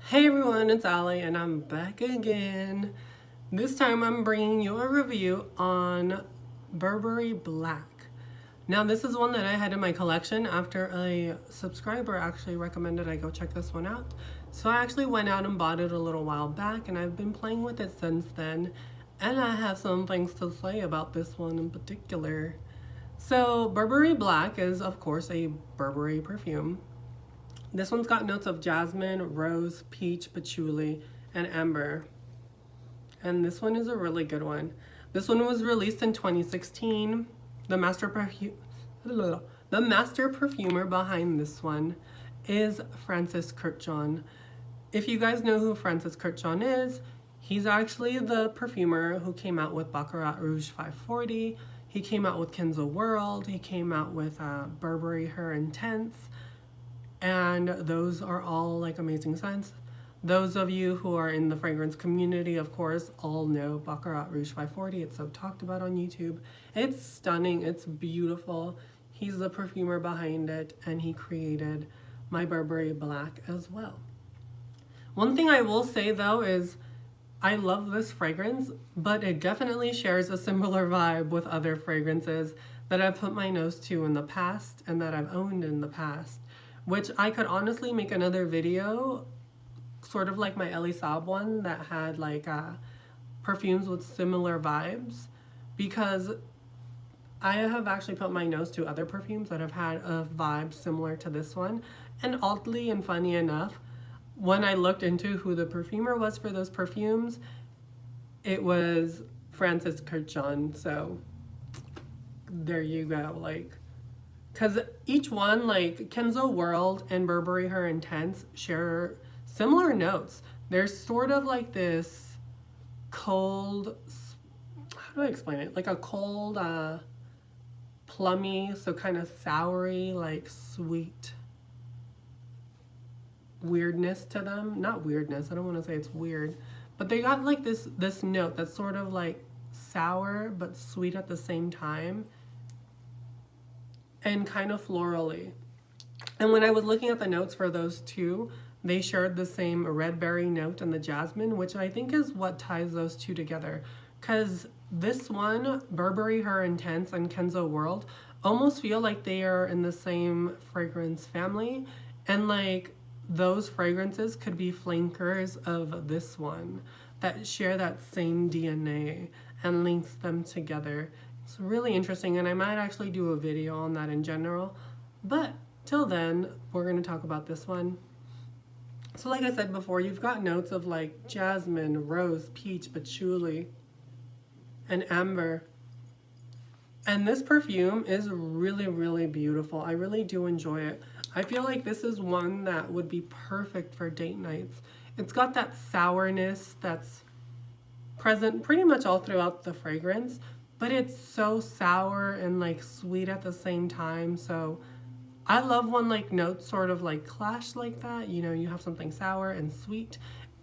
Hey everyone, it's Ali and I'm back again. This time I'm bringing you a review on Burberry Black. Now this is one that I had in my collection after a subscriber actually recommended I go check this one out. So I actually went out and bought it a little while back and I've been playing with it since then. And I have some things to say about this one in particular. So Burberry Black is of course a Burberry perfume. This one's got notes of jasmine, rose, peach, patchouli, and amber. And this one is a really good one. This one was released in 2016. The master perfumer behind this one is Francis Kurkdjian. If you guys know who Francis Kurkdjian is, he's actually the perfumer who came out with Baccarat Rouge 540. He came out with Kenzo World. He came out with Burberry Her Intense. And those are all like amazing scents. Those of you who are in the fragrance community, of course, all know Baccarat Rouge 540. It's so talked about on YouTube. It's stunning. It's beautiful. He's the perfumer behind it, and he created my Burberry Black as well. One thing I will say though is I love this fragrance, but it definitely shares a similar vibe with other fragrances that I've put my nose to in the past and that I've owned in the past, which I could honestly make another video, sort of like my Elie Saab one that had like perfumes with similar vibes, because I have actually put my nose to other perfumes that have had a vibe similar to this one. And oddly and funny enough, when I looked into who the perfumer was for those perfumes, it was Francis Kurkdjian. So there you go, like, because each one, like Kenzo World and Burberry Her Intense, share similar notes. There's sort of like this cold, how do I explain it? Like a cold, plummy, so kind of soury, like sweet weirdness to them. Not weirdness, I don't want to say it's weird, but they got like this note that's sort of like sour but sweet at the same time, and kind of florally. And when I was looking at the notes for those two, they shared the same red berry note and the jasmine, which I think is what ties those two together. Because this one, Burberry Her Intense and Kenzo World, almost feel like they are in the same fragrance family. And like those fragrances could be flankers of this one that share that same DNA and links them together. It's really interesting, and I might actually do a video on that in general. But till then, we're going to talk about this one. So like I said before, you've got notes of like jasmine, rose, peach, patchouli, and amber. And this perfume is really, really beautiful. I really do enjoy it. I feel like this is one that would be perfect for date nights. It's got that sourness that's present pretty much all throughout the fragrance, but it's so sour and like sweet at the same time. So I love when like notes sort of like clash like that. You know, you have something sour and sweet.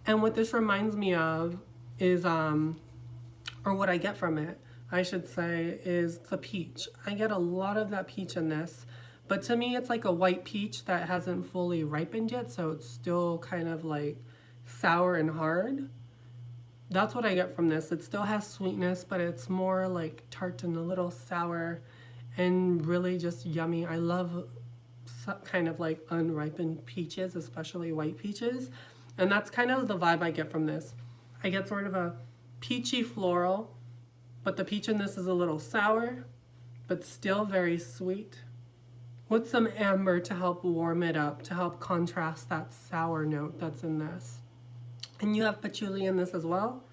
And what this reminds me of is, or what I get from it, I should say, is the peach. I get a lot of that peach in this, but to me it's like a white peach that hasn't fully ripened yet, so it's still kind of like sour and hard. That's what I get from this. It still has sweetness, but it's more like tart and a little sour and really just yummy. I love kind of like unripened peaches, especially white peaches. And that's kind of the vibe I get from this. I get sort of a peachy floral, but the peach in this is a little sour, but still very sweet, with some amber to help warm it up, to help contrast that sour note that's in this. And you have patchouli in this as well.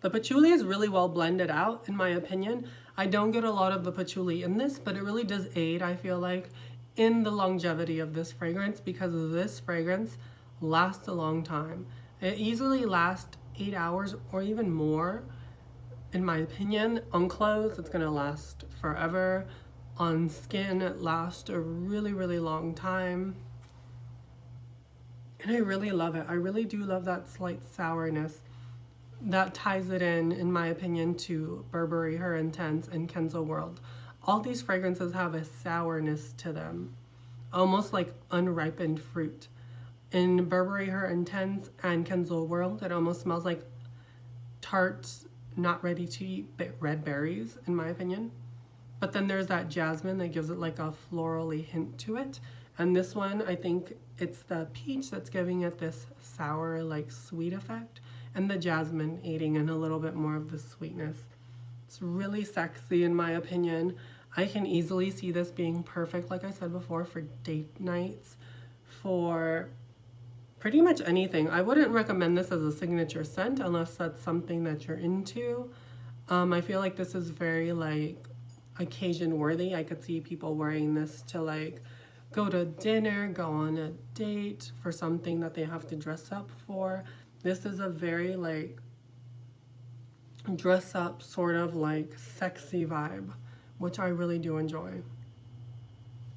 The patchouli is really well blended out, in my opinion. I don't get a lot of the patchouli in this, but it really does aid, I feel like, in the longevity of this fragrance, because this fragrance lasts a long time. It easily lasts 8 hours or even more, in my opinion. On clothes, it's gonna last forever. On skin, it lasts a really, really long time. And I really love it. I really do love that slight sourness that ties it in my opinion, to Burberry Her Intense and Kenzo World. All these fragrances have a sourness to them, almost like unripened fruit. In Burberry Her Intense and Kenzel World, it almost smells like tart, not ready to eat red berries, in my opinion. But then there's that jasmine that gives it like a florally hint to it. And this one, I think it's the peach that's giving it this sour, like sweet effect, and the jasmine aiding in a little bit more of the sweetness. It's really sexy in my opinion. I can easily see this being perfect, like I said before, for date nights, for pretty much anything. I wouldn't recommend this as a signature scent unless that's something that you're into. I feel like this is very like occasion worthy. I could see people wearing this to like go to dinner, go on a date, for something that they have to dress up for. This is a very like dress up sort of like sexy vibe, which I really do enjoy.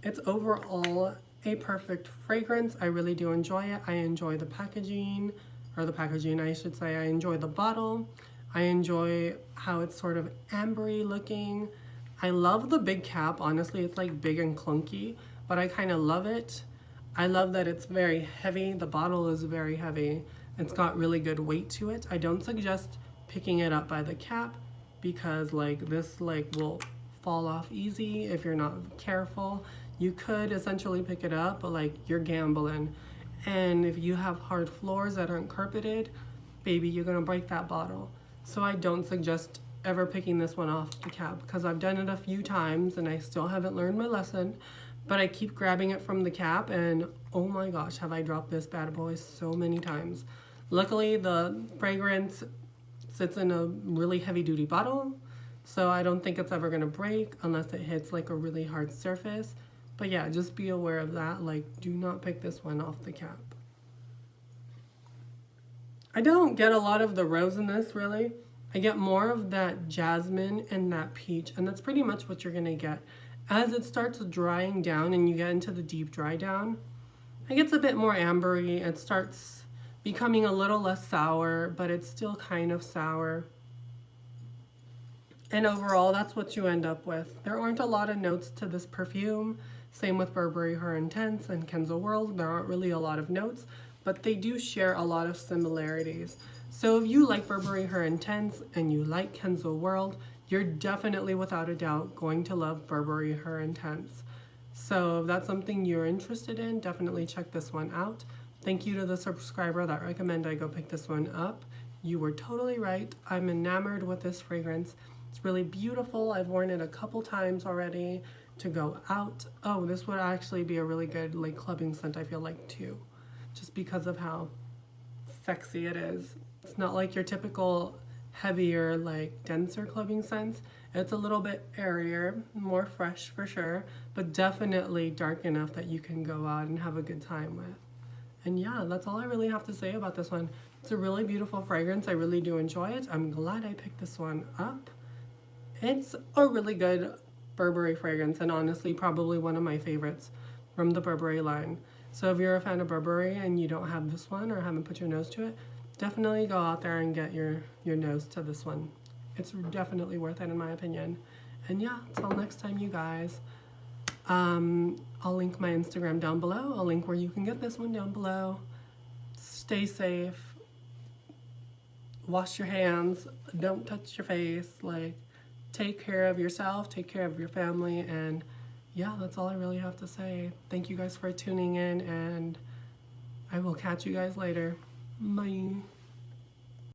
It's overall a perfect fragrance. I really do enjoy it. I enjoy the packaging, or the packaging I should say. I enjoy the bottle. I enjoy how it's sort of ambery looking. I love the big cap. Honestly, it's like big and clunky, but I kind of love it. I love that it's very heavy. The bottle is very heavy. It's got really good weight to it. I don't suggest picking it up by the cap because like this like will fall off easy if you're not careful. You could essentially pick it up, but like you're gambling. And if you have hard floors that aren't carpeted, baby, you're gonna break that bottle. So I don't suggest ever picking this one off the cap because I've done it a few times and I still haven't learned my lesson. But I keep grabbing it from the cap and oh my gosh, have I dropped this bad boy so many times. Luckily, the fragrance sits in a really heavy duty bottle, so I don't think it's ever gonna break unless it hits like a really hard surface. But yeah, just be aware of that. Like, do not pick this one off the cap. I don't get a lot of the rose in this, really. I get more of that jasmine and that peach, and that's pretty much what you're gonna get. As it starts drying down and you get into the deep dry down, it gets a bit more ambery. It starts becoming a little less sour, but it's still kind of sour. And overall, that's what you end up with. There aren't a lot of notes to this perfume. Same with Burberry Her Intense and Kenzel World. There aren't really a lot of notes, but they do share a lot of similarities. So if you like Burberry Her Intense and you like Kenzel World, you're definitely without a doubt going to love Burberry Her Intense. So if that's something you're interested in, definitely check this one out. Thank you to the subscriber that recommended I go pick this one up. You were totally right. I'm enamored with this fragrance. It's really beautiful. I've worn it a couple times already to go out. Oh, this would actually be a really good like clubbing scent, I feel like, too, just because of how sexy it is. It's not like your typical heavier, like denser clubbing scents. It's a little bit airier, more fresh for sure, but definitely dark enough that you can go out and have a good time with. And yeah, that's all I really have to say about this one. It's a really beautiful fragrance. I really do enjoy it. I'm glad I picked this one up. It's a really good Burberry fragrance, and honestly probably one of my favorites from the Burberry line. So if you're a fan of Burberry and you don't have this one or haven't put your nose to it, definitely go out there and get your nose to this one. It's definitely worth it in my opinion. And yeah, until next time, you guys. I'll link my Instagram down below. I'll link where you can get this one down below. Stay safe. Wash your hands. Don't touch your face. Like, take care of yourself. Take care of your family. And yeah, that's all I really have to say. Thank you guys for tuning in, and I will catch you guys later. Bye.